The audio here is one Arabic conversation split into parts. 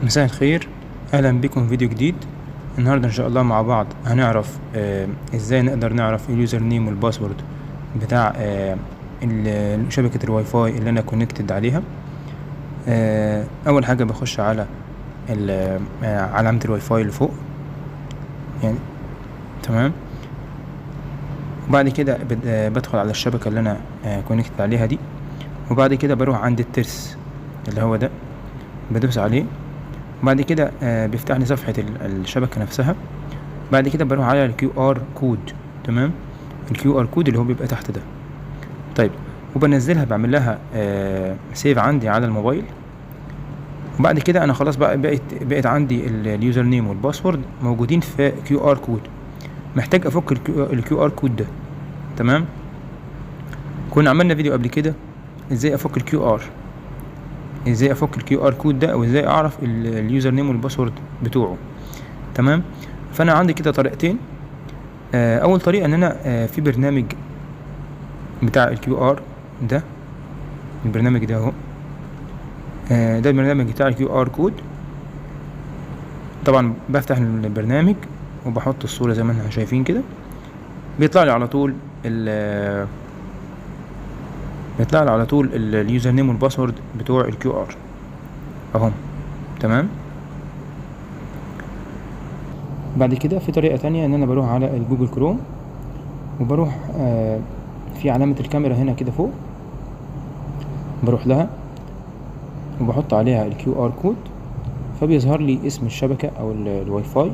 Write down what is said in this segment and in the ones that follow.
مساء الخير، اهلا بكم في فيديو جديد. النهارده ان شاء الله مع بعض هنعرف ازاي نقدر نعرف اليوزر نيم والباسورد بتاع شبكة الواي فاي اللي انا كونكتد عليها. اول حاجة بخش على علامة الواي فاي اللي فوق يعني، تمام. وبعد كده بدخل على الشبكة اللي انا كونكتد عليها دي، وبعد كده بروح عند الترس اللي هو ده، بدوس عليه. بعد كده بيفتح لي صفحة الشبكة نفسها. بعد كده بروح على الكيو ار كود، تمام. الكيو ار كود اللي هو بيبقى تحت ده، طيب. وبنزلها، بعمل لها سيف عندي على الموبايل. وبعد كده انا خلاص بقى بقت عندي اليوزر نيم والباسورد موجودين في كيو ار كود. محتاج افك الكيو ار كود ده، تمام. كنا عملنا فيديو قبل كده ازاي افك الكيو ار كود ده، او ازاي اعرف اليوزر نيم والباسورد بتوعه، تمام. فانا عندي كده طريقتين. اول طريقه ان انا في برنامج بتاع الكيو ار ده، البرنامج ده اهو. ده البرنامج بتاع الكيو ار كود. طبعا بفتح البرنامج وبحط الصوره زي ما احنا شايفين كده، بيطلع لي على طول اليوزر نيم والباسورد بتوع الكيو ار اهم، تمام. بعد كده في طريقه تانية ان انا بروح على الجوجل كروم، وبروح في علامه الكاميرا هنا كده فوق، بروح لها وبحط عليها الكيو ار كود، فبيظهر لي اسم الشبكه او الواي فاي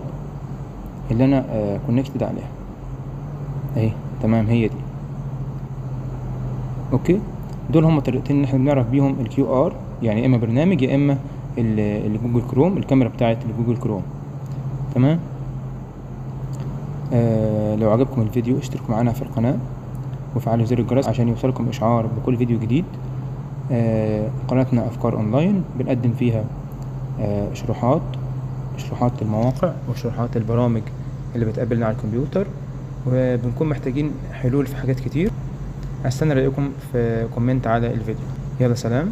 اللي انا كونكتد عليها اهي، تمام. هي دي، اوكي. دول هما طريقتين ان احنا بنعرف بيهم الكيو ار، يعني اما برنامج يا اما الجوجل كروم، الكاميرا بتاعت الجوجل كروم، تمام. لو عجبكم الفيديو اشتركوا معنا في القناه وفعلوا زر الجرس عشان يوصلكم اشعار بكل فيديو جديد. قناتنا افكار اونلاين، بنقدم فيها شروحات المواقع وشروحات البرامج اللي بتقابلنا على الكمبيوتر، وبنكون محتاجين حلول في حاجات كتير. استنى رايكم في كومنت على الفيديو. يلا سلام.